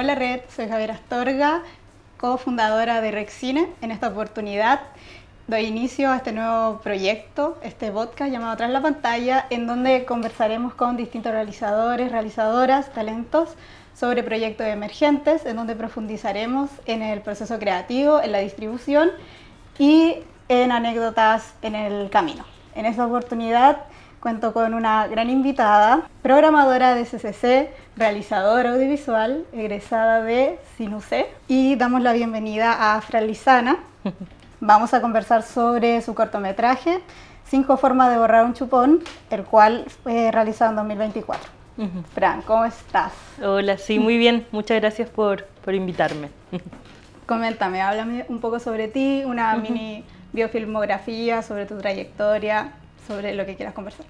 con la red. Soy Javiera Astorga, cofundadora de Rexcine. En esta oportunidad doy inicio a este nuevo proyecto, este podcast llamado Tras la Pantalla, en donde conversaremos con distintos realizadores, realizadoras, talentos sobre proyectos emergentes, en donde profundizaremos en el proceso creativo, en la distribución y en anécdotas en el camino. En esta oportunidad cuento con una gran invitada, programadora de CCC, realizadora audiovisual, egresada de Sinuse, y damos la bienvenida a Fran Lizana. Vamos a conversar sobre su cortometraje 5 formas de borrar un chupón, el cual fue realizado en 2024. Fran, ¿cómo estás? Hola, sí, muy bien. Muchas gracias por invitarme. Coméntame, háblame un poco sobre ti, una mini biofilmografía, sobre tu trayectoria, sobre lo que quieras conversar.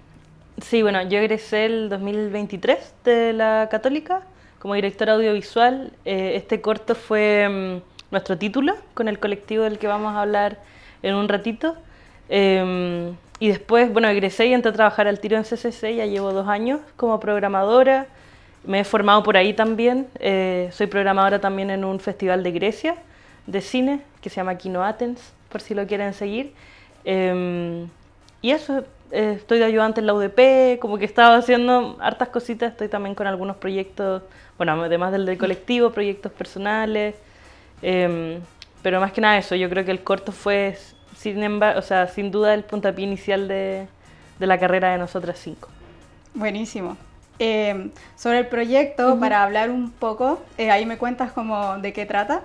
Sí, bueno, yo egresé el 2023 de la Católica como directora audiovisual. Este corto fue nuestro título con el colectivo del que vamos a hablar en un ratito. Y después, bueno, egresé y entré a trabajar al tiro en CCC, ya llevo 2 años como programadora. Me he formado por ahí también. Soy programadora también en un festival de Grecia de cine que se llama Kino Athens, por si lo quieren seguir. Y eso, estoy de ayudante en la UDP, como que estaba haciendo hartas cositas. Estoy también con algunos proyectos, bueno, además del colectivo, proyectos personales. Pero más que nada eso, yo creo que el corto fue, sin duda, el puntapié inicial de la carrera de nosotras 5. Buenísimo. Sobre el proyecto, para hablar un poco, ahí me cuentas como de qué trata,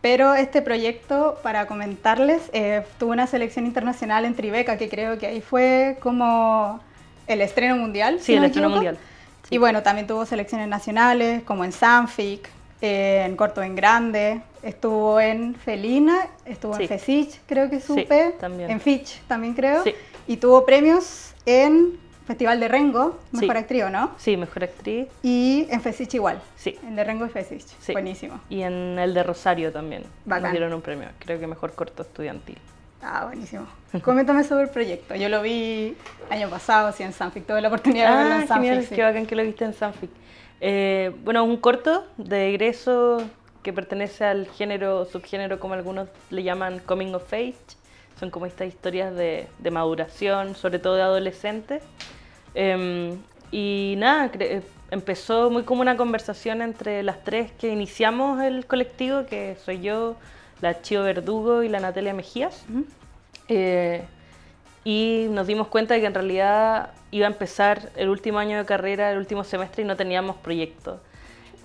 pero este proyecto, para comentarles, tuvo una selección internacional en Tribeca, que creo que ahí fue como el estreno mundial. Sí, el estreno mundial. Sí. Y bueno, también tuvo selecciones nacionales, como en Sanfic, en Corto en Grande, estuvo en Felina, estuvo en Fesich, creo que supe, también. En Fitch también creo, sí. Y tuvo premios en Festival de Rengo, Mejor Actriz, ¿no? Sí, Mejor Actriz. Y en Fesich igual, sí. En de Rengo y Fesich, sí. Buenísimo. Y en el de Rosario también, Bacán. nos dieron un premio, creo que Mejor Corto Estudiantil. Ah, buenísimo. Coméntame sobre el proyecto. Yo lo vi año pasado, sí, en Sanfic, tuve la oportunidad de verlo en Sanfic. Genial, sí. Qué bacán que lo viste en Sanfic. Bueno, un corto de egreso que pertenece al género, subgénero, como algunos le llaman, coming of age. Son como estas historias de maduración, sobre todo de adolescentes. Y nada, empezó muy como una conversación entre las 3 que iniciamos el colectivo, que soy yo, la Chio Verdugo y la Natalia Mejías. Y nos dimos cuenta de que en realidad iba a empezar el último año de carrera, el último semestre, y no teníamos proyecto.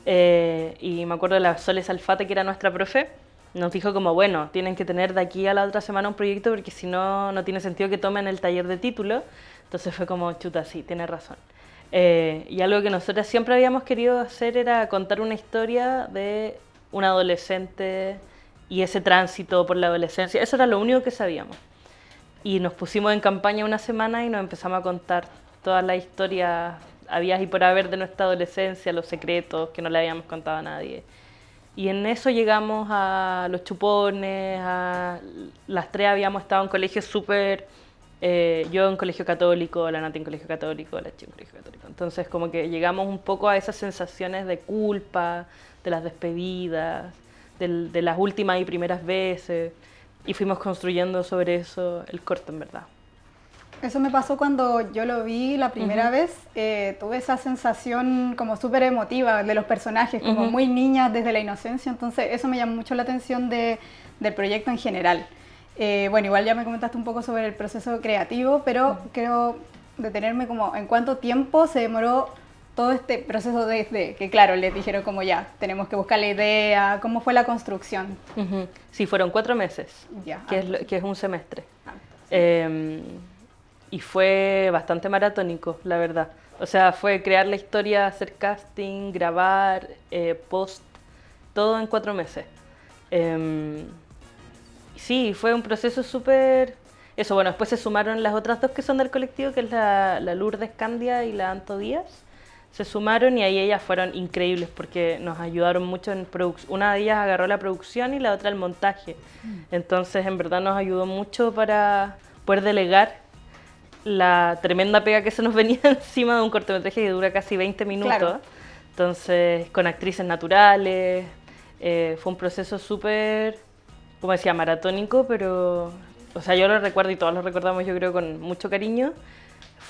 Y me acuerdo de la Sole Salfate, que era nuestra profe, nos dijo como, bueno, tienen que tener de aquí a la otra semana un proyecto porque si no, no tiene sentido que tomen el taller de título. Entonces fue como, chuta, sí, tiene razón. Y algo que nosotras siempre habíamos querido hacer era contar una historia de un adolescente y ese tránsito por la adolescencia. Eso era lo único que sabíamos. Y nos pusimos en campaña una semana y nos empezamos a contar todas las historias habidas y por haber de nuestra adolescencia, los secretos que no le habíamos contado a nadie. Y en eso llegamos a los chupones, las 3 habíamos estado en colegios súper, yo en colegio católico, la Nati en colegio católico, la Chi en colegio católico. Entonces como que llegamos un poco a esas sensaciones de culpa, de las despedidas, de las últimas y primeras veces, y fuimos construyendo sobre eso el corto, en verdad. Eso me pasó cuando yo lo vi la primera vez, tuve esa sensación como súper emotiva de los personajes, como muy niñas desde la inocencia, entonces eso me llamó mucho la atención del proyecto en general. Bueno, igual ya me comentaste un poco sobre el proceso creativo, pero quiero detenerme como en cuánto tiempo se demoró todo este proceso desde que, claro, les dijeron como ya, tenemos que buscar la idea, ¿cómo fue la construcción? Sí, fueron 4 meses, ya, que es un semestre. Sí. Y fue bastante maratónico, la verdad. O sea, fue crear la historia, hacer casting, grabar, post, todo en 4 meses. Sí, fue un proceso súper... Eso, bueno, después se sumaron las otras 2 que son del colectivo, que es la Lourdes Candia y la Anto Díaz. Se sumaron y ahí ellas fueron increíbles porque nos ayudaron mucho en producción. Una de ellas agarró la producción y la otra el montaje. Entonces, en verdad nos ayudó mucho para poder delegar la tremenda pega que se nos venía encima de un cortometraje que dura casi 20 minutos. Claro. Entonces, con actrices naturales, fue un proceso súper, como decía, maratónico, pero, o sea, yo lo recuerdo y todos lo recordamos, yo creo, con mucho cariño.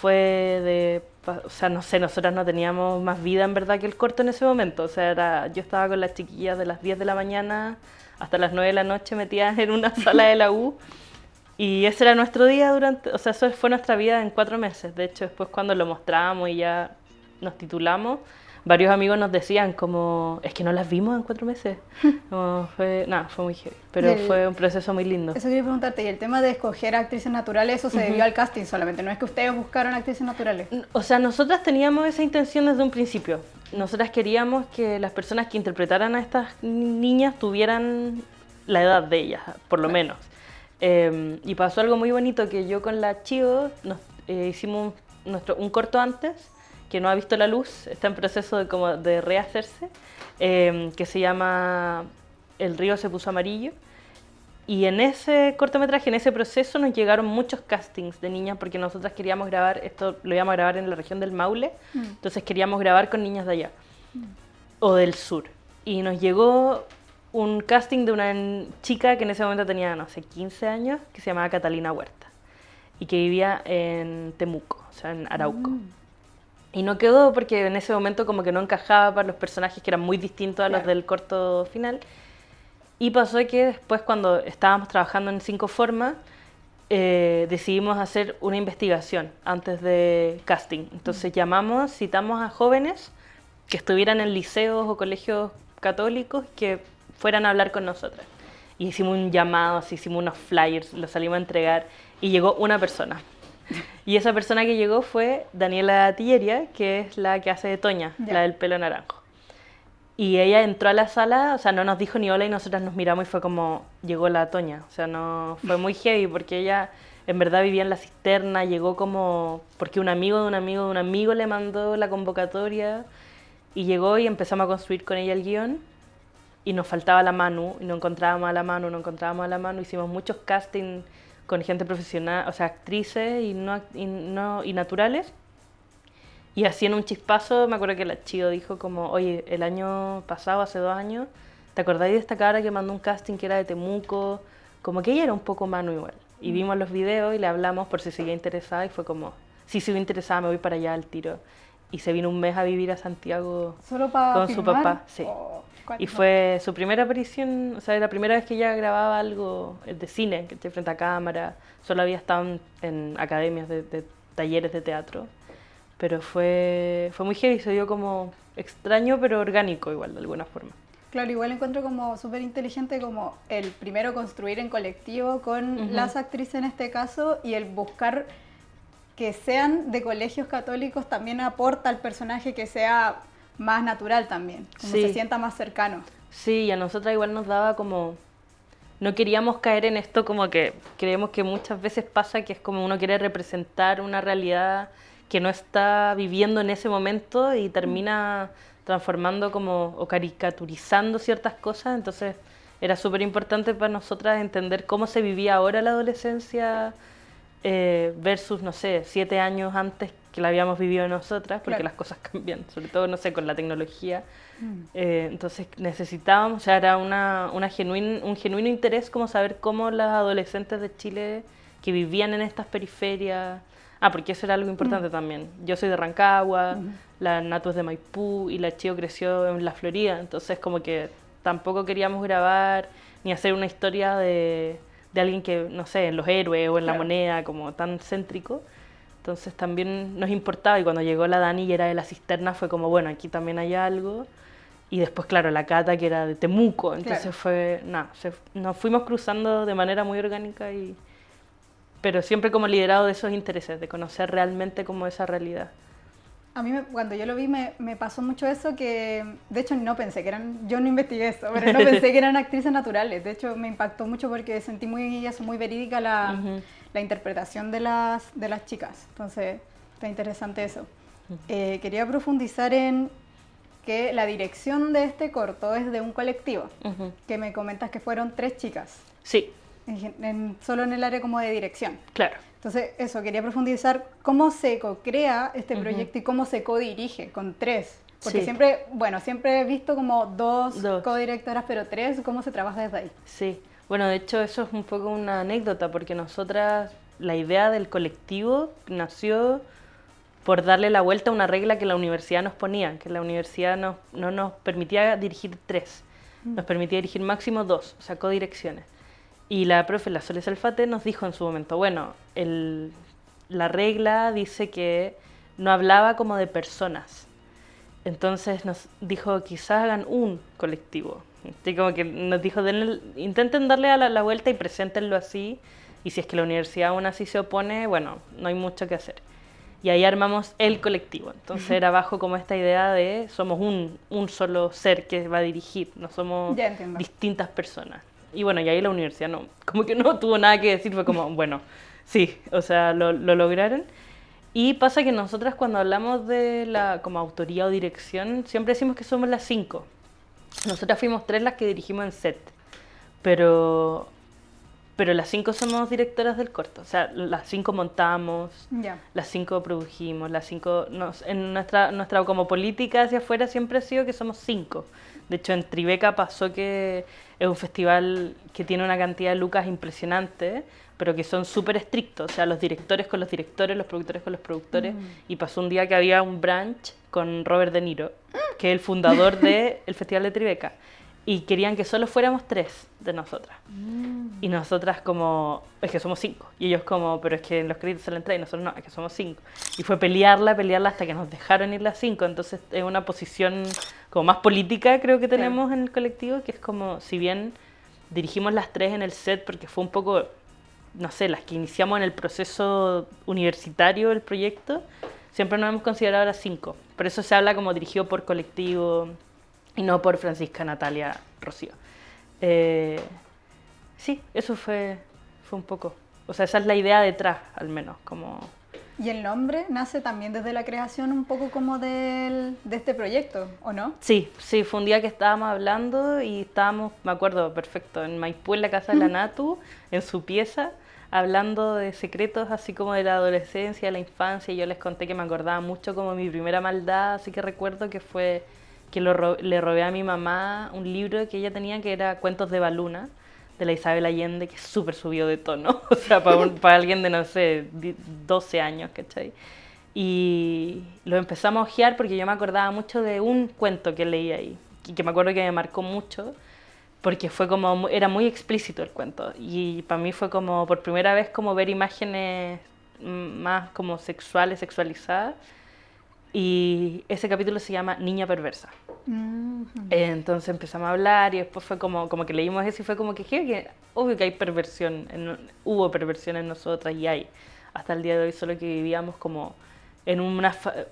O sea, no sé, nosotras no teníamos más vida en verdad que el corto en ese momento. O sea, yo estaba con las chiquillas de las 10 de la mañana hasta las 9 de la noche metidas en una sala de la U. Y ese era nuestro día o sea, eso fue nuestra vida en 4 meses. De hecho, después cuando lo mostrábamos y ya nos titulamos, varios amigos nos decían como, es que no las vimos en 4 meses. Fue muy heavy, pero fue un proceso muy lindo. Eso quería preguntarte, y el tema de escoger actrices naturales, eso se debió al casting solamente, no es que ustedes buscaron actrices naturales. O sea, nosotras teníamos esa intención desde un principio. Nosotras queríamos que las personas que interpretaran a estas niñas tuvieran la edad de ellas, por lo menos. Y pasó algo muy bonito, que yo con la Chio hicimos un corto antes, que no ha visto la luz, está en proceso de rehacerse, que se llama El río se puso amarillo. Y en ese cortometraje, en ese proceso, nos llegaron muchos castings de niñas, porque nosotras queríamos grabar, esto lo íbamos a grabar en la región del Maule, entonces queríamos grabar con niñas de allá, o del sur. Y nos llegó un casting de una chica que en ese momento tenía, no sé, 15 años, que se llamaba Catalina Huerta, y que vivía en Temuco, o sea, en Arauco. Y no quedó porque en ese momento como que no encajaba para los personajes, que eran muy distintos a los del corto final. Y pasó que después, cuando estábamos trabajando en Cinco Formas, decidimos hacer una investigación antes de casting. Entonces citamos a jóvenes que estuvieran en liceos o colegios católicos que fueran a hablar con nosotras. Y hicimos un llamado, hicimos unos flyers, los salimos a entregar y llegó una persona. Y esa persona que llegó fue Daniela Tilleria, que es la que hace de Toña, la del pelo naranjo. Y ella entró a la sala, o sea, no nos dijo ni hola y nosotras nos miramos y fue como, llegó la Toña. O sea, no, fue muy heavy porque ella en verdad vivía en la cisterna, llegó como, porque un amigo de un amigo de un amigo le mandó la convocatoria y llegó y empezamos a construir con ella el guión y nos faltaba la Manu y no encontrábamos a la Manu, hicimos muchos castings con gente profesional, o sea, actrices y naturales. Y así en un chispazo, me acuerdo que la Chio dijo como, oye, el año pasado, hace 2 años, ¿te acordáis de esta cabra que mandó un casting que era de Temuco? Como que ella era un poco Manu igual. Y vimos los videos y le hablamos por si seguía interesada y fue como, sí, sigo interesada, me voy para allá al tiro. Y se vino un mes a vivir a Santiago ¿Solo para con filmar? su papá. Sí. Oh, y fue su primera aparición, o sea, la primera vez que ella grababa algo de cine, que esté frente a cámara. Solo había estado en academias de talleres de teatro. Pero fue muy heavy, se dio como extraño, pero orgánico igual, de alguna forma. Claro, igual encuentro como súper inteligente como el primero construir en colectivo con las actrices en este caso, y el buscar que sean de colegios católicos también aporta al personaje que sea más natural también, como se sienta más cercano. Sí, y a nosotras igual nos daba como... No queríamos caer en esto como que creemos que muchas veces pasa, que es como uno quiere representar una realidad que no está viviendo en ese momento y termina transformando como o caricaturizando ciertas cosas. Entonces era súper importante para nosotras entender cómo se vivía ahora la adolescencia versus, no sé, 7 años antes que la habíamos vivido nosotras, porque las cosas cambian, sobre todo, no sé, con la tecnología. Entonces necesitábamos, o sea, era un genuino interés como saber cómo las adolescentes de Chile que vivían en estas periferias... porque eso era algo importante también. Yo soy de Rancagua, la Natu es de Maipú y la Chio creció en la Florida, entonces como que tampoco queríamos grabar ni hacer una historia de alguien que, no sé, en Los Héroes o en La Moneda, como tan céntrico. Entonces también nos importaba, y cuando llegó la Dani y era de la cisterna fue como, bueno, aquí también hay algo. Y después, claro, la Cata que era de Temuco, entonces nos fuimos cruzando de manera muy orgánica pero siempre como liderado de esos intereses, de conocer realmente como esa realidad. A mí, cuando yo lo vi, me pasó mucho eso que, de hecho, no pensé que eran, yo no investigué eso, pero no pensé que eran actrices naturales. De hecho, me impactó mucho porque sentí muy verídica la interpretación de las chicas. Entonces, está interesante eso. Quería profundizar en que la dirección de este corto es de un colectivo, que me comentas que fueron 3 chicas. Sí. Solo en el área como de dirección. Claro. Entonces, eso, quería profundizar cómo se co-crea este proyecto y cómo se co-dirige con 3 Porque Sí. siempre he visto como dos Dos. codirectoras, pero tres, ¿cómo se trabaja desde ahí? Sí, bueno, de hecho eso es un poco una anécdota porque nosotras, la idea del colectivo nació por darle la vuelta a una regla que la universidad nos ponía, que la universidad no nos permitía dirigir tres, nos permitía dirigir máximo dos, o sea, codirecciones. Y la profe, la Sole Salfate, nos dijo en su momento, bueno, la regla dice que no hablaba como de personas. Entonces nos dijo, quizás hagan un colectivo. Así como que nos dijo, intenten darle a la vuelta y preséntenlo así. Y si es que la universidad aún así se opone, bueno, no hay mucho que hacer. Y ahí armamos el colectivo. Entonces era bajo como esta idea de somos un solo ser que va a dirigir, no somos Ya entiendo. distintas personas. Y bueno, y ahí la universidad no, como que no tuvo nada que decir, fue como, bueno, sí, o sea, lo lograron. Y pasa que nosotras cuando hablamos de la como autoría o dirección, siempre decimos que somos las cinco. Nosotras fuimos tres las que dirigimos en set, pero, pero las cinco somos directoras del corto. O sea, las cinco montamos, Ya. las cinco produjimos, las cinco... en nuestra como política hacia afuera siempre ha sido que somos cinco. De hecho, en Tribeca pasó que es un festival que tiene una cantidad de lucas impresionante, pero que son súper estrictos. O sea, los directores con los directores, los productores con los productores. Y pasó un día que había un brunch con Robert De Niro, que es el fundador del Festival de Tribeca. Y querían que solo fuéramos tres de nosotras. Y nosotras como, es que somos cinco. Y ellos como, pero es que en los créditos salen tres y nosotros no, es que somos cinco. Y fue pelearla hasta que nos dejaron ir las cinco. Entonces es una posición como más política creo que tenemos en el colectivo, que es como, si bien dirigimos las tres en el set porque fue un poco, no sé, las que iniciamos en el proceso universitario del proyecto, siempre nos hemos considerado las cinco. Por eso se habla como dirigido por colectivo y no por Francisca Natalia Rocío. Sí, eso fue un poco. O sea, esa es la idea detrás, al menos. Como... ¿Y el nombre nace también desde la creación un poco como de este proyecto, o no? Sí, sí, fue un día que estábamos hablando y estábamos, me acuerdo perfecto, en Maipú, en la casa de la Natu, en su pieza, hablando de secretos así como de la adolescencia, de la infancia, y yo les conté que me acordaba mucho como mi primera maldad, así que recuerdo que fue que le robé a mi mamá un libro que ella tenía que era Cuentos de Baluna, de la Isabel Allende, que es súper subido de tono, o sea, para alguien de, no sé, 12 años, ¿cachai? Y lo empezamos a hojear porque yo me acordaba mucho de un cuento que leí ahí, y que me acuerdo que me marcó mucho, porque fue como, era muy explícito el cuento, y para mí fue como, por primera vez, como ver imágenes más como sexuales, sexualizadas, y ese capítulo se llama Niña Perversa. Entonces empezamos a hablar y después fue como que leímos eso y fue como que obvio que hay perversión, hubo perversión en nosotras y hay hasta el día de hoy, solo que vivíamos como en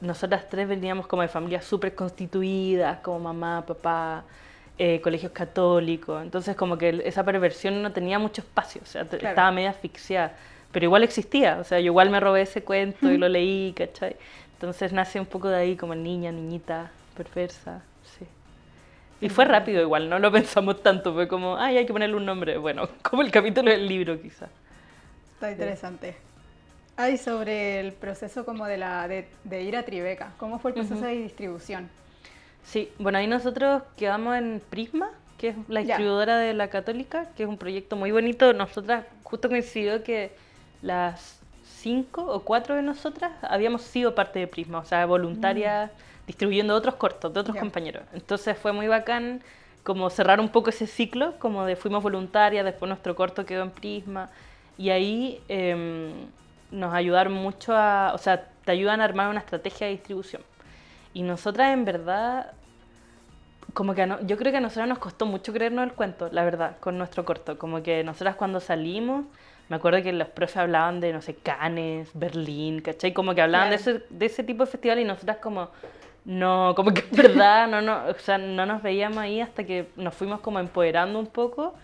nosotras tres veníamos como de familias súper constituidas, como mamá, papá, colegios católicos, entonces como que esa perversión no tenía mucho espacio, o sea, Claro. estaba media asfixiada, pero igual existía, o sea, yo igual me robé ese cuento y lo leí, ¿cachai? Entonces nace un poco de ahí como niñita, perversa, sí. Y fue rápido igual, no lo pensamos tanto, fue como, ay, hay que ponerle un nombre, bueno, como el capítulo del libro quizás. Está interesante. Ay, sobre el proceso como de ir a Tribeca, ¿cómo fue el proceso de distribución? Sí, bueno, ahí nosotros quedamos en Prisma, que es la distribuidora de la Católica, que es un proyecto muy bonito. Nosotras justo coincidió que las 5 o 4 de nosotras habíamos sido parte de Prisma, o sea, voluntarias distribuyendo otros cortos de otros compañeros. Entonces fue muy bacán como cerrar un poco ese ciclo, como de fuimos voluntarias, después nuestro corto quedó en Prisma, y ahí nos ayudaron mucho o sea, te ayudan a armar una estrategia de distribución. Y nosotras en verdad, como que yo creo que a nosotras nos costó mucho creernos el cuento, la verdad, con nuestro corto. Como que nosotras cuando salimos, me acuerdo que los profes hablaban de, no sé, Cannes, Berlín, ¿cachai? Como que hablaban de ese tipo de festival y nosotras como, no, como que en verdad o sea, no nos veíamos ahí hasta que nos fuimos como empoderando un poco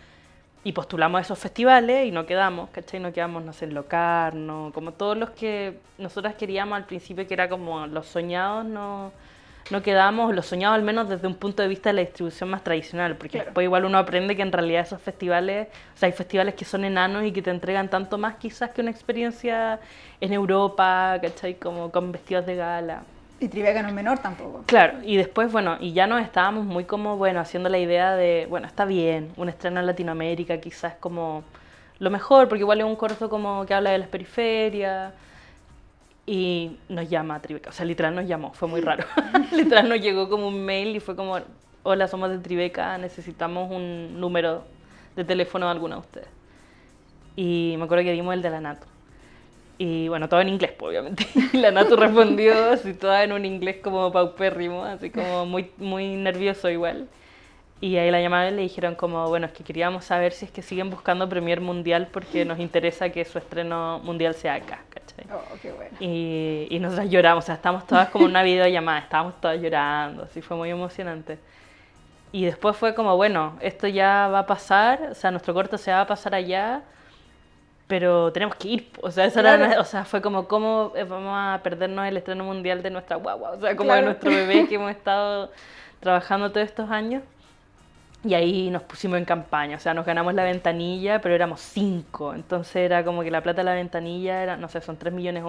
y postulamos a esos festivales y no quedamos, ¿cachai? No quedamos, no sé, en Locarno, como todos los que nosotras queríamos al principio, que era como los soñados, no quedamos, los soñados al menos desde un punto de vista de la distribución más tradicional, porque después igual uno aprende que en realidad esos festivales, o sea, hay festivales que son enanos y que te entregan tanto más quizás que una experiencia en Europa, ¿cachai? Como con vestidos de gala. Y Tribeca no es menor tampoco. Claro, y después, bueno, y ya nos estábamos muy como, bueno, haciendo la idea de, bueno, está bien, un estreno en Latinoamérica quizás como lo mejor, porque igual es un corto como que habla de las periferias, y nos llama Tribeca, o sea, literal nos llamó, fue muy raro. Literal nos llegó como un mail y fue como, hola, somos de Tribeca, necesitamos un número de teléfono de alguno de ustedes. Y me acuerdo que dimos el de la Natu. Y bueno, todo en inglés, pues, obviamente. Y la Natu respondió así toda en un inglés como paupérrimo, así como muy, muy nervioso igual. Y ahí la llamaron y le dijeron como, bueno, es que queríamos saber si es que siguen buscando Premier Mundial porque nos interesa que su estreno mundial sea acá, ¿cachai? Oh, qué bueno. Y nosotras lloramos, o sea, estábamos todas como en una videollamada, estábamos todas llorando, así fue muy emocionante. Y después fue como, bueno, esto ya va a pasar, o sea, nuestro corto se va a pasar allá, pero tenemos que ir, o sea, esa Claro. era, o sea, fue como, ¿cómo vamos a perdernos el estreno mundial de nuestra guagua? O sea, como de Claro. nuestro bebé que hemos estado trabajando todos estos años. Y ahí nos pusimos en campaña, o sea, nos ganamos la ventanilla, pero éramos 5, entonces era como que la plata de la ventanilla era, no sé, son 3,8 millones,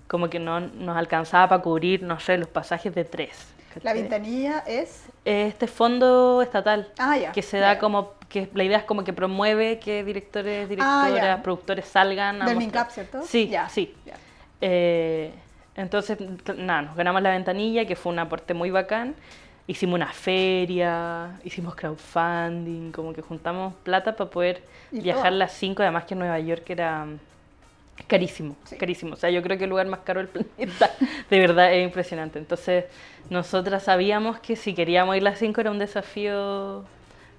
como que no nos alcanzaba para cubrir, no sé, los pasajes de 3. La ventanilla es... Este fondo estatal, Ya. que se da como, que la idea es como que promueve que directores, directoras, ya. productores salgan a Del mostrar. MINCAP, ¿cierto? Sí, Ya. sí. Ya. Entonces, nada, nos ganamos la ventanilla, que fue un aporte muy bacán. Hicimos una feria, hicimos crowdfunding, como que juntamos plata para poder viajar las 5, además que en Nueva York era carísimo, Sí. carísimo. O sea, yo creo que el lugar más caro del planeta, de verdad, es impresionante. Entonces, nosotras sabíamos que si queríamos ir las 5 era un desafío,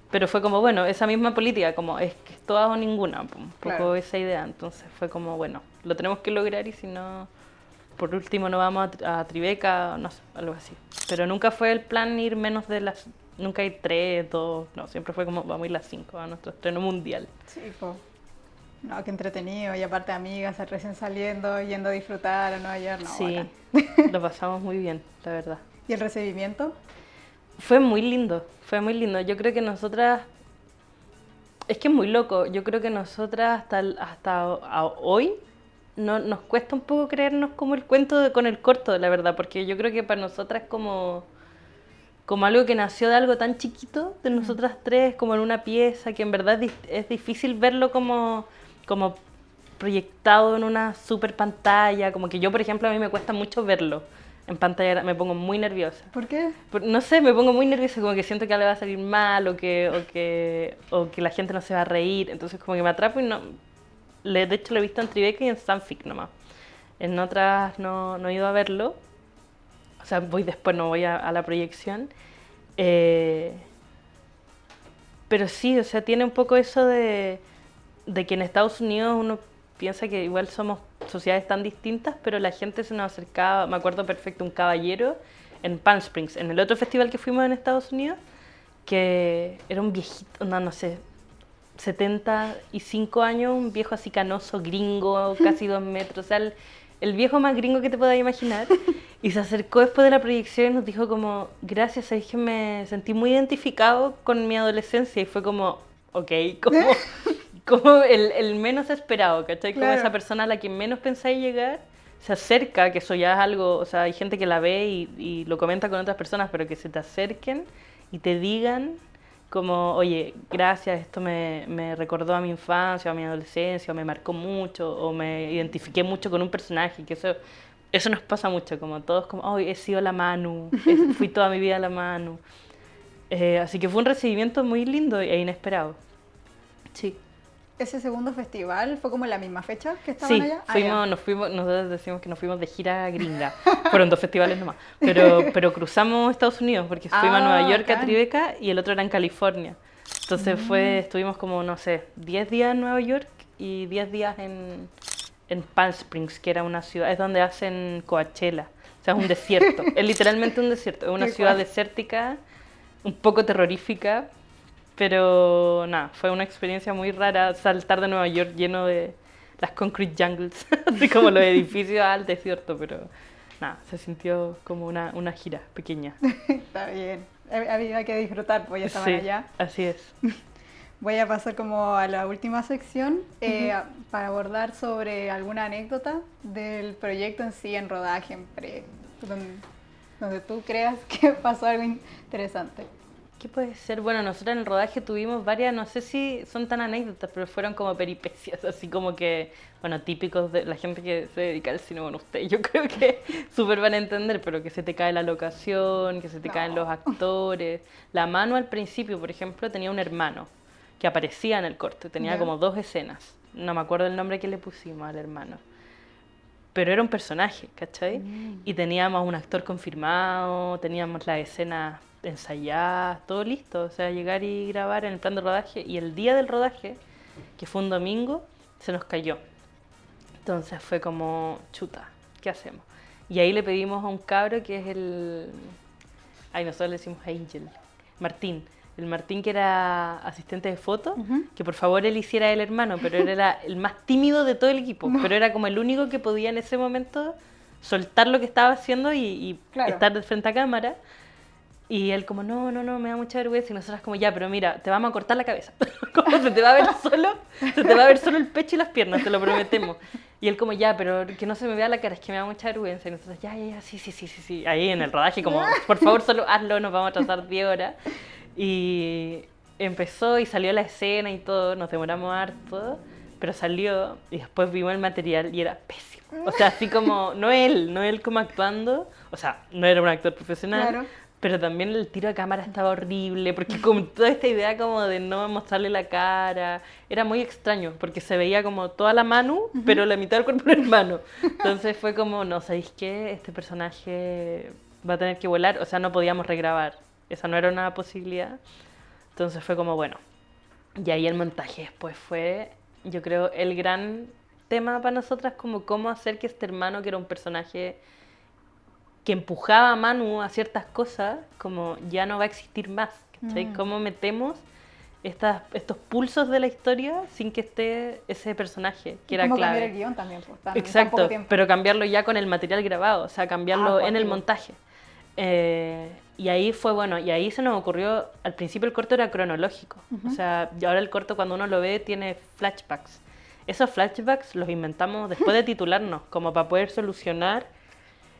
pero fue como, bueno, esa misma política, como es que es todas o ninguna, un poco Claro. esa idea. Entonces fue como, bueno, lo tenemos que lograr y si no, por último no vamos a Tribeca, no sé, algo así. Pero nunca fue el plan ir menos de las, nunca ir 3, 2, no, siempre fue como, vamos a ir las 5 a nuestro estreno mundial. Sí, po. No, qué entretenido. Y aparte amigas, recién saliendo, yendo a disfrutar a Nueva York. No, Sí, bacán. lo pasamos muy bien, la verdad. ¿Y el recibimiento? Fue muy lindo, fue muy lindo. Yo creo que nosotras, es que es muy loco, yo creo que nosotras hasta hoy nos cuesta un poco creernos como el cuento con el corto, la verdad, porque yo creo que para nosotras como algo que nació de algo tan chiquito, de nosotras tres, como en una pieza, que en verdad es difícil verlo como proyectado en una super pantalla, como que yo, por ejemplo, a mí me cuesta mucho verlo en pantalla, me pongo muy nerviosa. ¿Por qué? No sé, me pongo muy nerviosa, como que siento que algo va a salir mal o que la gente no se va a reír, entonces como que me atrapo y no... De hecho lo he visto en Tribeca y en Stanfic nomás. En otras no he ido a verlo, o sea, voy después, no voy a la proyección. Pero sí, o sea, tiene un poco eso de que en Estados Unidos uno piensa que igual somos sociedades tan distintas, pero la gente se nos acercaba, me acuerdo perfecto, un caballero en Palm Springs, en el otro festival que fuimos en Estados Unidos, que era un viejito, no sé, 75 años, un viejo así canoso, gringo, casi 2 metros, o sea, el viejo más gringo que te puedas imaginar, y se acercó después de la proyección y nos dijo como, gracias, es que me sentí muy identificado con mi adolescencia, y fue como, ok, como el menos esperado, ¿cachai? Como Claro. esa persona a la que menos pensáis llegar, se acerca, que eso ya es algo, o sea, hay gente que la ve y lo comenta con otras personas, pero que se te acerquen y te digan como, oye, gracias, esto me recordó a mi infancia, a mi adolescencia, o me marcó mucho, o me identifiqué mucho con un personaje, que eso nos pasa mucho, como todos como, oh, he sido la Manu, fui toda mi vida la Manu. Así que fue un recibimiento muy lindo e inesperado. Sí. ¿Ese segundo festival fue como en la misma fecha que estaban Sí, allá? nosotros decimos que nos fuimos de gira gringa. Fueron 2 festivales nomás. Pero cruzamos Estados Unidos porque fuimos a Nueva York, bacán. a Tribeca, y el otro era en California. Entonces estuvimos como, no sé, 10 días en Nueva York y 10 días en Palm Springs, que era una ciudad, es donde hacen Coachella. O sea, es un desierto, es literalmente un desierto, es una Qué ciudad guay. desértica, un poco terrorífica, pero nada, fue una experiencia muy rara saltar de Nueva York lleno de las concrete jungles, así como los edificios al desierto, pero nada, se sintió como una gira pequeña. Está bien. Había que disfrutar, pues ya estaban Sí, allá. así es. Voy a pasar como a la última sección para abordar sobre alguna anécdota del proyecto en sí, en rodaje, en pre. donde tú creas que pasó algo interesante. ¿Qué puede ser? Bueno, nosotros en el rodaje tuvimos varias, no sé si son tan anécdotas, pero fueron como peripecias, así como que, bueno, típicos de la gente que se dedica al cine, bueno, ustedes yo creo que súper van a entender, pero que se te cae la locación, que se te caen los actores. La Manu al principio, por ejemplo, tenía un hermano que aparecía en el corte, tenía como 2 escenas, no me acuerdo el nombre que le pusimos al hermano. Pero era un personaje, ¿cachai? Y teníamos un actor confirmado, teníamos las escenas ensayadas, todo listo. O sea, llegar y grabar en el plan de rodaje. Y el día del rodaje, que fue un domingo, se nos cayó. Entonces fue como, chuta, ¿qué hacemos? Y ahí le pedimos a un cabro que es el... Ay, nosotros le decimos Angel. Martín. El Martín que era asistente de foto, que por favor él hiciera el hermano, pero él era el más tímido de todo el equipo, pero era como el único que podía en ese momento soltar lo que estaba haciendo y estar de frente a cámara. Y él como, no, me da mucha vergüenza. Y nosotras como, ya, pero mira, te vamos a cortar la cabeza. Como se te va a ver solo el pecho y las piernas, te lo prometemos. Y él como, ya, pero que no se me vea la cara, es que me da mucha vergüenza. Y nosotros, ya, sí. Ahí en el rodaje como, por favor, solo hazlo, nos vamos a tratar 10 horas. Y empezó y salió la escena y todo, nos demoramos harto, pero salió y después vimos el material y era pésimo. O sea, así como, no él como actuando, o sea, no era un actor profesional, claro, pero también el tiro de cámara estaba horrible, porque con toda esta idea como de no mostrarle la cara, era muy extraño, porque se veía como toda la Manu, pero la mitad del cuerpo del hermano. Entonces fue como, no, ¿sabéis qué? Este personaje va a tener que volar, o sea, no podíamos regrabar. Esa no era una posibilidad. Entonces fue como, bueno. Y ahí el montaje después fue, yo creo, el gran tema para nosotras, como cómo hacer que este hermano, que era un personaje que empujaba a Manu a ciertas cosas, como ya no va a existir más. ¿Cachai? ¿Cómo metemos estos pulsos de la historia sin que esté ese personaje, que era clave? Cambiar el guión también. Pues, exacto, pero cambiarlo ya con el material grabado, o sea, cambiarlo en el montaje. Y ahí fue bueno, y ahí se nos ocurrió, al principio el corto era cronológico, o sea, y ahora el corto cuando uno lo ve tiene flashbacks. Esos flashbacks los inventamos después de titularnos, como para poder solucionar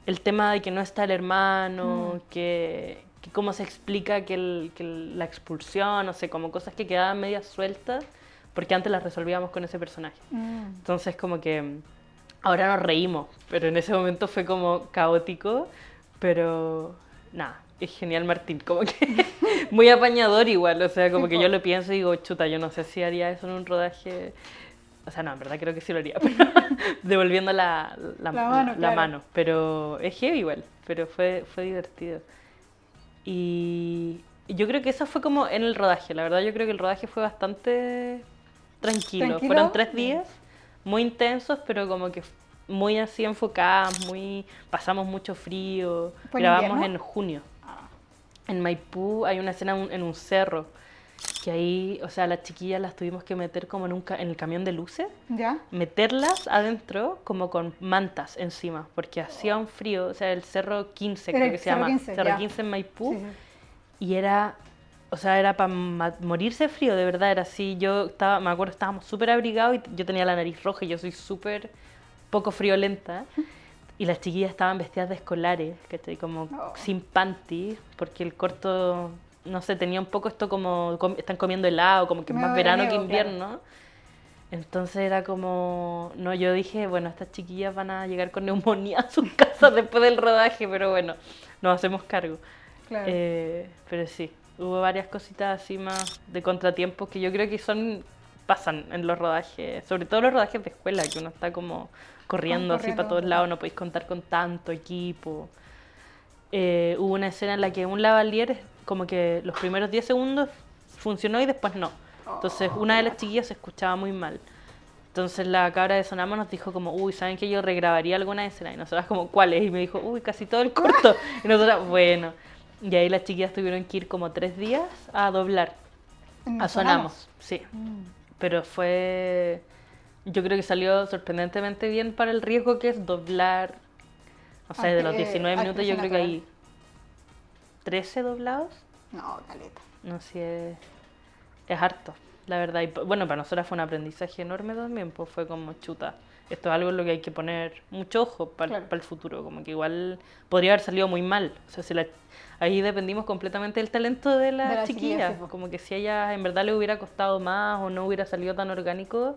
el tema de que no está el hermano, que cómo se explica que la expulsión, no sé, como cosas que quedaban medias sueltas, porque antes las resolvíamos con ese personaje. Entonces como que ahora nos reímos, pero en ese momento fue como caótico, pero nada, es genial Martín, como que muy apañador igual, o sea, como que yo lo pienso y digo, chuta, yo no sé si haría eso en un rodaje, o sea, no, en verdad creo que sí lo haría, pero devolviendo la mano, pero es heavy igual, pero fue divertido. Y yo creo que eso fue como en el rodaje, la verdad yo creo que el rodaje fue bastante tranquilo. Fueron 3 días muy intensos, pero como que muy así enfocadas, pasamos mucho frío, grabamos en junio. En Maipú hay una escena en un cerro, que ahí, o sea, las chiquillas las tuvimos que meter como en el camión de luces, meterlas adentro como con mantas encima, porque hacía un frío, o sea, el Cerro 15 creo que se llama, 15, Cerro 15 en Maipú, y era, o sea, era para morirse de frío, de verdad, era así, me acuerdo, estábamos súper abrigados y yo tenía la nariz roja y yo soy súper poco friolenta, y las chiquillas estaban vestidas de escolares, ¿cachai? Como sin panty, porque el corto, no sé, tenía un poco esto como, están comiendo helado, como que es más verano que invierno. Claro. Entonces era como, no, yo dije, bueno, estas chiquillas van a llegar con neumonía a sus casas después del rodaje, pero bueno, nos hacemos cargo. Claro. Pero sí, hubo varias cositas así más de contratiempos que yo creo que pasan en los rodajes, sobre todo los rodajes de escuela, que uno está como corriendo así para todos lados, no podéis contar con tanto equipo. Hubo una escena en la que un lavalier, como que los primeros 10 segundos funcionó y después no. Entonces una de las chiquillas se escuchaba muy mal. Entonces la cabra de Sonama nos dijo como, uy, ¿saben que yo regrabaría alguna escena? Y nosotras como, ¿cuáles? Y me dijo, uy, casi todo el corto. Y nosotras, bueno. Y ahí las chiquillas tuvieron que ir como 3 días a doblar. A Sonamos, sí. Pero yo creo que salió sorprendentemente bien para el riesgo que es doblar, o sea, de los 19 minutos yo creo que hay 13 doblados. No, caleta. No sé, es harto. la verdad. Y bueno, para nosotras fue un aprendizaje enorme también, pues fue como chuta. Esto es algo en lo que hay que poner mucho ojo para Claro. el futuro, como que igual podría haber salido muy mal. O sea, ahí dependimos completamente del talento de De la la chiquilla. chiquilla, sí, po. Como que si a ella en verdad le hubiera costado más o no hubiera salido tan orgánico,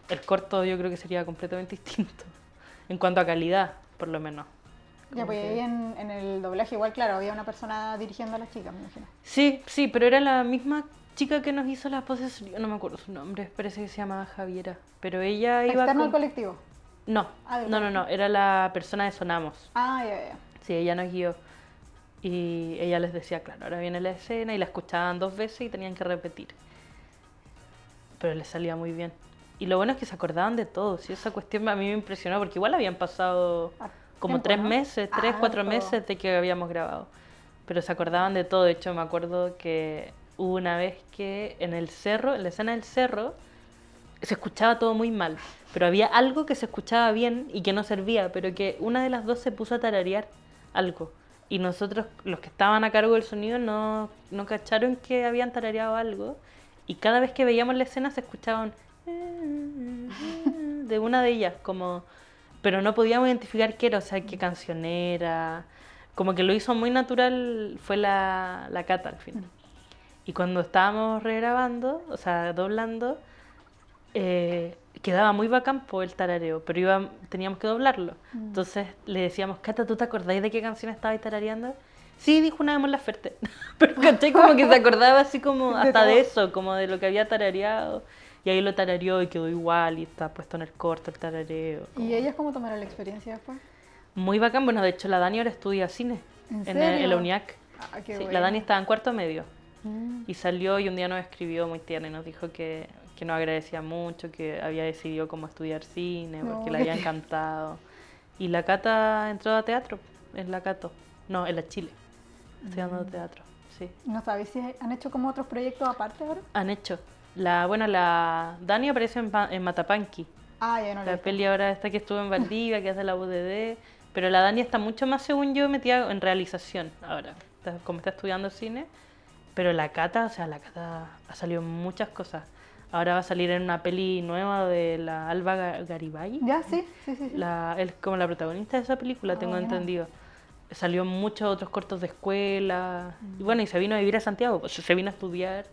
el corto yo creo que sería completamente distinto. En cuanto a calidad, por lo menos. Ya, Como pues que- ahí en el doblaje igual, claro, había una persona dirigiendo a las chicas, me imagino. Sí, sí, pero era la misma chica que nos hizo las poses, yo no me acuerdo su nombre, parece que se llamaba Javiera, pero ella iba Externo al con... colectivo. No, Ah, del no, no, colectivo. no, era la persona de Sonamos. Ah, ya, ya. Sí, ella nos guió y ella les decía, claro, ahora viene la escena y la escuchaban 2 veces y tenían que repetir. Pero les salía muy bien. Y lo bueno es que se acordaban de todo, sí, esa cuestión a mí me impresionó porque igual habían pasado Ah, como tiempo, 3 meses, ¿no? 3, 4 Harto. meses de que habíamos grabado. Pero se acordaban de todo, de hecho me acuerdo que hubo una vez que en el cerro, en la escena del cerro, se escuchaba todo muy mal, pero había algo que se escuchaba bien y que no servía, pero que una de las dos se puso a tararear algo. Y nosotros, los que estaban a cargo del sonido, no cacharon que habían tarareado algo. Y cada vez que veíamos la escena se escuchaban de una de ellas, como, pero no podíamos identificar qué era, o sea, qué canción era. Como que lo hizo muy natural, fue la Cata al final. Y cuando estábamos regrabando, o sea, doblando, quedaba muy bacán por el tarareo, pero teníamos que doblarlo. Entonces le decíamos, Cata, ¿tú te acordáis de qué canción estabais tarareando? Sí, dijo una de Mon Laferte. Pero caché como que se acordaba así como De hasta todo. de eso, como de lo que había tarareado. Y ahí lo tarareó y quedó igual y está puesto en el corto el tarareo. ¿Y ellas cómo tomaron la experiencia después? Muy bacán, bueno, de hecho la Dani ahora estudia cine ¿En en serio? la UNIAC. Ah, qué Sí, bueno. la Dani estaba en cuarto medio. Mm. Y salió y un día nos escribió muy tierna y nos dijo que nos agradecía mucho, que había decidido cómo estudiar cine, No, porque le qué había tierno. encantado. Y la Cata entró a teatro, en la Cato. No, en la Chile, estudiando teatro, sí. ¿No sabéis si han hecho como otros proyectos aparte ahora? Han hecho. La Dani aparece en Matapanqui, Ah, ya no lo he la visto. peli ahora esta que estuvo en Valdivia, que es de la UDD, pero la Dani está mucho más, según yo, metida en realización ahora, como está estudiando cine. Pero la Cata, o sea, la Cata ha salido en muchas cosas. Ahora va a salir en una peli nueva de la Alba Garibay. ¿Ya? Sí, sí, sí. sí. Él es como la protagonista de esa película, Ah, tengo buena. entendido. Salió en muchos otros cortos de escuela. Y bueno, y se vino a vivir a Santiago, pues se vino a estudiar.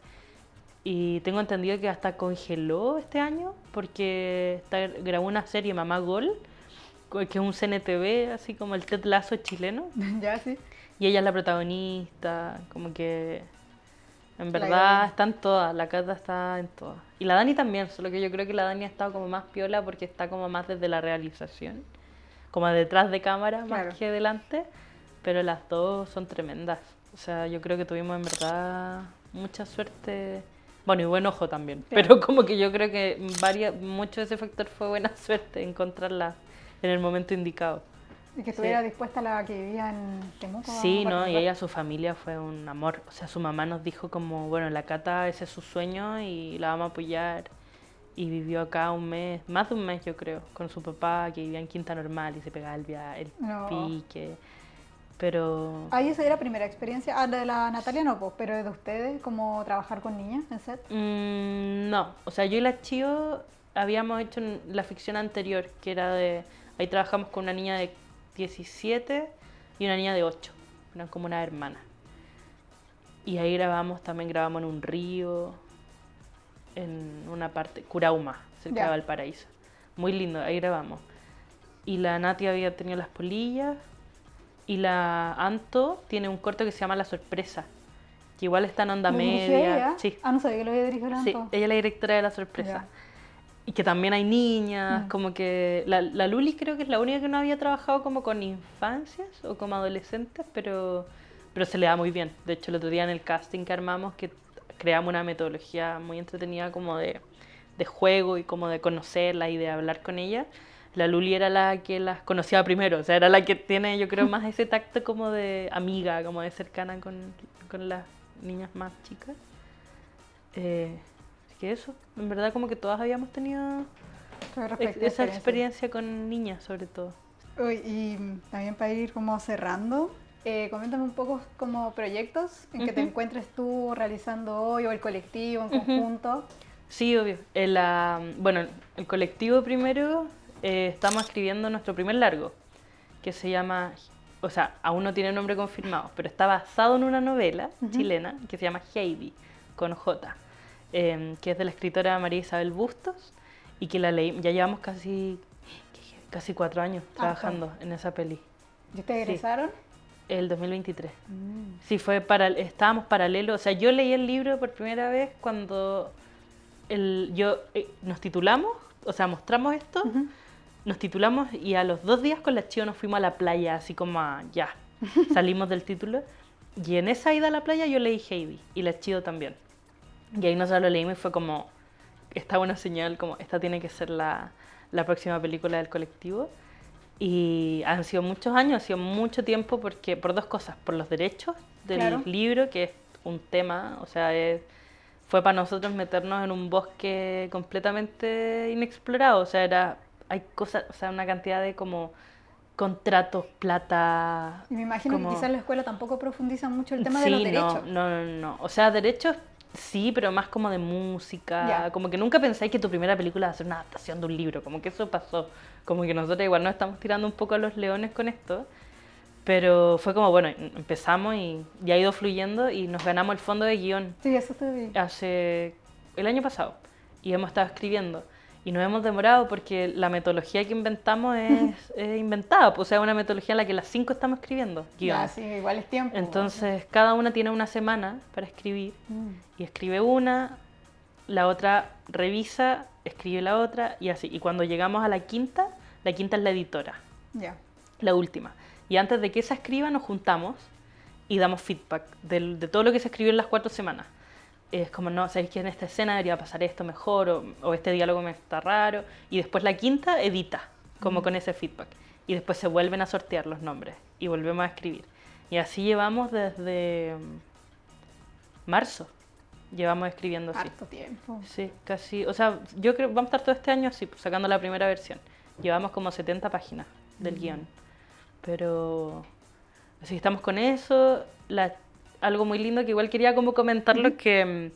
Y tengo entendido que hasta congeló este año porque grabó una serie, Mamá Gol, que es un CNTV, así como el Ted Lasso chileno. Ya, sí. Y ella es la protagonista, como que en La verdad Gaby. están todas, la Cata está en todas. Y la Dani también, solo que yo creo que la Dani ha estado como más piola porque está como más desde la realización, como detrás de cámara Claro. más que delante, pero las dos son tremendas. O sea, yo creo que tuvimos en verdad mucha suerte, bueno, y buen ojo también, Claro. pero como que yo creo que mucho de ese factor fue buena suerte encontrarla en el momento indicado. Y que estuviera dispuesta la que vivía en Temuco. Sí, a ¿no? Y participar. ella, su familia fue un amor. O sea, su mamá nos dijo como, bueno, la Cata, ese es su sueño y la vamos a apoyar. Y vivió acá un mes, más de un mes yo creo, con su papá que vivía en Quinta Normal y se pegaba el No. pique. Pero Ahí esa era la primera experiencia. Ah, de la Natalia no, pues, pero de ustedes, como trabajar con niñas en set. no, o sea, yo y la Chio habíamos hecho la ficción anterior, que era ahí trabajamos con una niña de 17 y una niña de 8, eran como una hermana. Y ahí también grabamos en un río, en una parte, Curauma, cerca Ya. de Valparaíso. Muy lindo, ahí grabamos. Y la Nati había tenido las polillas y la Anto tiene un corto que se llama La Sorpresa, que igual está en onda ¿Lo dirigía media. ella? Sí, Ah, no sabía que lo había dirigido sí, tanto. ella es la directora de La Sorpresa. Ya. Y que también hay niñas, Mm. como que la Luli creo que es la única que no había trabajado como con infancias o como adolescentes, pero se le da muy bien. De hecho, el otro día en el casting que armamos, que creamos una metodología muy entretenida como de juego y como de conocerla y de hablar con ella, la Luli era la que las conocía primero, o sea, era la que tiene, yo creo, más ese tacto como de amiga, como de cercana con las niñas más chicas. Así que eso, en verdad como que todas habíamos tenido Fue respecto a esa experiencia con niñas sobre todo. Uy, y también para ir como cerrando, Coméntame un poco como proyectos en que te encuentres tú realizando hoy o el colectivo en conjunto. Sí, obvio. Bueno, el colectivo primero, estamos escribiendo nuestro primer largo, que se llama, o sea, aún no tiene nombre confirmado, pero está basado en una novela chilena que se llama Heidi, con J, que es de la escritora María Isabel Bustos, y que la leí, ya llevamos casi 4 años trabajando en esa peli. ¿Y ustedes egresaron? El 2023. Sí, estábamos paralelos. O sea, yo leí el libro por primera vez cuando nos titulamos, o sea, mostramos esto, nos titulamos y a los 2 días con la Chío nos fuimos a la playa, así como ya, salimos del título. Y en esa ida a la playa yo leí Heidi y la Chío también. Y ahí nosotros lo leímos y fue como, esta buena señal, como esta tiene que ser la próxima película del colectivo. Y han sido muchos años, ha sido mucho tiempo por 2 cosas, por los derechos del libro, que es un tema, o sea, fue para nosotros meternos en un bosque completamente inexplorado, o sea, hay cosas, o sea, una cantidad de como contratos, plata. Y me imagino que quizás la escuela tampoco profundiza mucho el tema de los derechos. No, o sea, derechos sí, pero más como de música, como que nunca pensáis que tu primera película va a ser una adaptación de un libro, como que eso pasó, como que nosotros igual nos estamos tirando un poco a los leones con esto, pero fue como, bueno, empezamos y ya ha ido fluyendo y nos ganamos el fondo de guión. Sí, eso te vi. Hace el año pasado y hemos estado escribiendo. Y nos hemos demorado porque la metodología que inventamos es inventada, pues, o sea, una metodología en la que las 5 estamos escribiendo guión. Ya, sí, igual es tiempo. Entonces, cada una tiene una semana para escribir y escribe una, la otra revisa, escribe la otra y así. Y cuando llegamos a la quinta es la editora, la última. Y antes de que esa escriba nos juntamos y damos feedback de todo lo que se escribió en las 4 semanas. Es como, no, sabéis que en esta escena debería pasar esto mejor o este diálogo me está raro. Y después la quinta edita, como con ese feedback. Y después se vuelven a sortear los nombres y volvemos a escribir. Y así llevamos desde marzo. Llevamos escribiendo así. Harto tiempo. Sí, casi. O sea, yo creo que vamos a estar todo este año así, sacando la primera versión. Llevamos como 70 páginas del guión. Pero así estamos con eso. Algo muy lindo que igual quería como comentarlo, que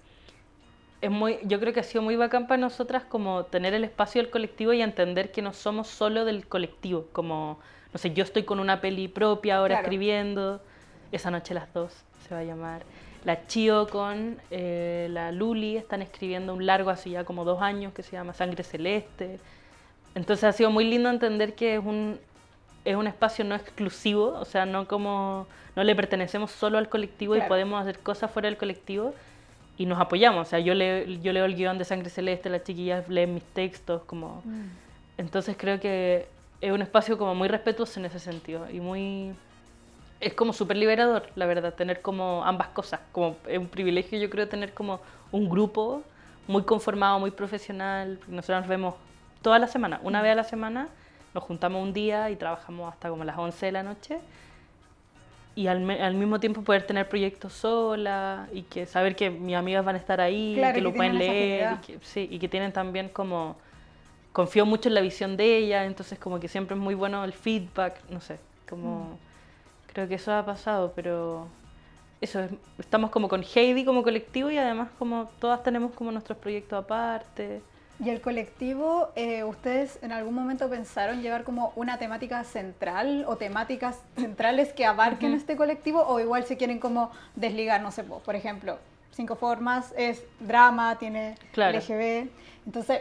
yo creo que ha sido muy bacán para nosotras como tener el espacio del colectivo y entender que no somos solo del colectivo, como, no sé, yo estoy con una peli propia ahora escribiendo, esa noche las 2 se va a llamar, la Chío con la Luli están escribiendo un largo hace ya como 2 años que se llama Sangre Celeste, entonces ha sido muy lindo entender que es un espacio no exclusivo, o sea, no le pertenecemos solo al colectivo y podemos hacer cosas fuera del colectivo y nos apoyamos. O sea, yo leo el guión de Sangre Celeste, las chiquillas leen mis textos, como... Entonces creo que es un espacio como muy respetuoso en ese sentido y es como súper liberador, la verdad, tener como ambas cosas. Como es un privilegio, yo creo, tener como un grupo muy conformado, muy profesional. Nosotros nos vemos toda la semana, una vez a la semana. Nos juntamos un día y trabajamos hasta como las 11 de la noche y al mismo tiempo poder tener proyectos sola y que saber que mis amigas van a estar ahí, que lo pueden leer y que tienen también como... Confío mucho en la visión de ella, entonces como que siempre es muy bueno el feedback, no sé, como... Creo que eso ha pasado, pero eso, estamos como con Heidi como colectivo y además como todas tenemos como nuestros proyectos aparte. ¿Y el colectivo, ustedes en algún momento pensaron llevar como una temática central o temáticas centrales que abarquen este colectivo o igual se quieren como desligar, no sé, por ejemplo, 5 formas es drama, tiene LGB, entonces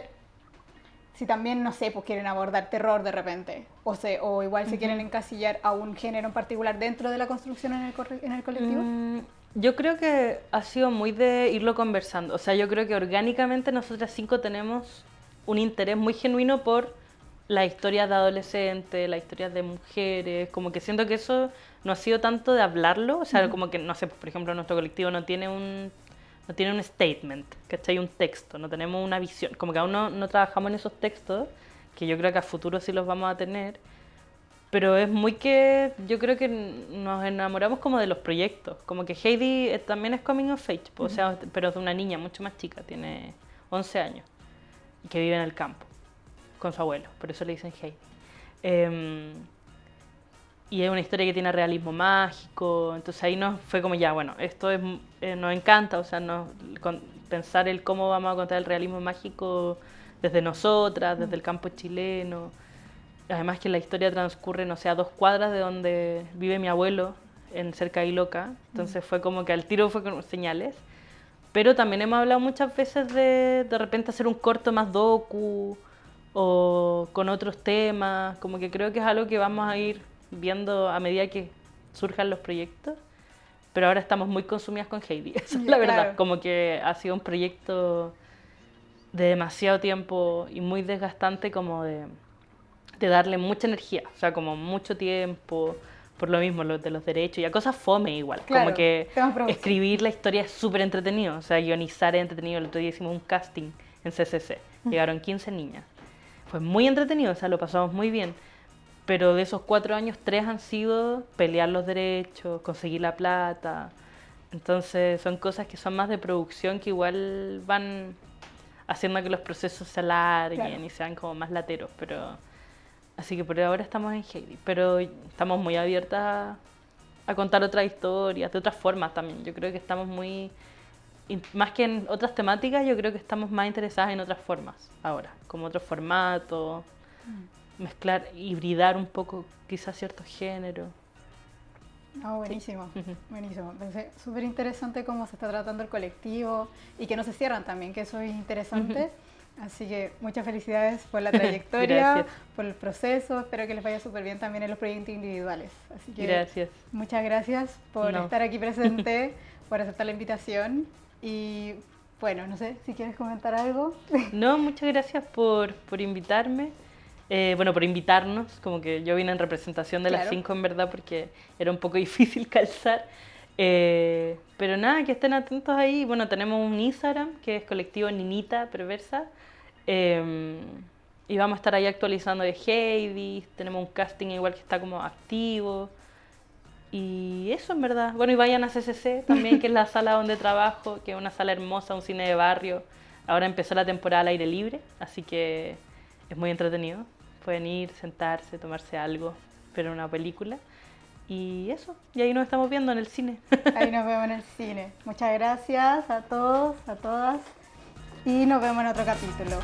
si también, no sé, pues quieren abordar terror de repente o igual se quieren encasillar a un género en particular dentro de la construcción en el colectivo. Yo creo que ha sido muy de irlo conversando. O sea, yo creo que orgánicamente nosotras 5 tenemos un interés muy genuino por las historias de adolescentes, las historias de mujeres. Como que siento que eso no ha sido tanto de hablarlo. O sea, como que, no sé, por ejemplo, nuestro colectivo no tiene un statement, ¿cachai? Un texto, no tenemos una visión. Como que aún no trabajamos en esos textos, que yo creo que a futuro sí los vamos a tener. Pero es muy que yo creo que nos enamoramos como de los proyectos. Como que Heidi también es coming of age, o sea, pero es de una niña mucho más chica, tiene 11 años y que vive en el campo con su abuelo, por eso le dicen Heidi. y es una historia que tiene realismo mágico, entonces ahí nos fue como ya, bueno, esto es, nos encanta, o sea, pensar el cómo vamos a contar el realismo mágico desde nosotras, desde el campo chileno, además que la historia transcurre, no sé, a 2 cuadras de donde vive mi abuelo, en cerca de Iloca, entonces fue como que al tiro fue con señales, pero también hemos hablado muchas veces de repente hacer un corto más docu, o con otros temas, como que creo que es algo que vamos a ir viendo a medida que surjan los proyectos, pero ahora estamos muy consumidas con Heidi, esa es la verdad, Claro. como que ha sido un proyecto de demasiado tiempo y muy desgastante como de darle mucha energía, o sea, como mucho tiempo, por lo mismo, lo de los derechos y a cosas fome igual, Claro, como que temas producción. escribir la historia es súper entretenido, o sea, guionizar es entretenido, el otro día hicimos un casting en CCC, llegaron 15 niñas, fue muy entretenido, o sea, lo pasamos muy bien, pero de esos 4 años, 3 han sido pelear los derechos, conseguir la plata, entonces son cosas que son más de producción que igual van haciendo que los procesos se alarguen Claro. y sean como más lateros, pero así que por ahora estamos en Heidi, pero estamos muy abiertas a contar otras historias, de otras formas también. Yo creo que estamos muy, más que en otras temáticas, yo creo que estamos más interesadas en otras formas ahora, como otros formatos, mezclar, hibridar un poco quizás ciertos géneros. Ah, buenísimo, Ujú. buenísimo. Entonces, súper interesante cómo se está tratando el colectivo y que no se cierran también, que eso es interesante. Así que muchas felicidades por la trayectoria, Gracias. por el proceso. Espero que les vaya súper bien también en los proyectos individuales. Así que Gracias. muchas gracias por No. estar aquí presente, por aceptar la invitación. Y bueno, no sé si quieres comentar algo. No, muchas gracias por invitarme. Bueno, por invitarnos, como que yo vine en representación de las Claro. 5 en verdad porque era un poco difícil calzar. Pero nada, que estén atentos ahí. Bueno, tenemos un Instagram que es colectivo Ninita Perversa. Y vamos a estar ahí actualizando de Heidi. Tenemos un casting igual que está como activo. Y eso en verdad. Bueno, y vayan a CCC también, que es la sala donde trabajo, que es una sala hermosa, un cine de barrio. Ahora empezó la temporada al aire libre, así que es muy entretenido. Pueden ir, sentarse, tomarse algo, ver una película. Y eso, y ahí nos estamos viendo en el cine. Ahí nos vemos en el cine. Muchas gracias a todos, a todas. Y nos vemos en otro capítulo.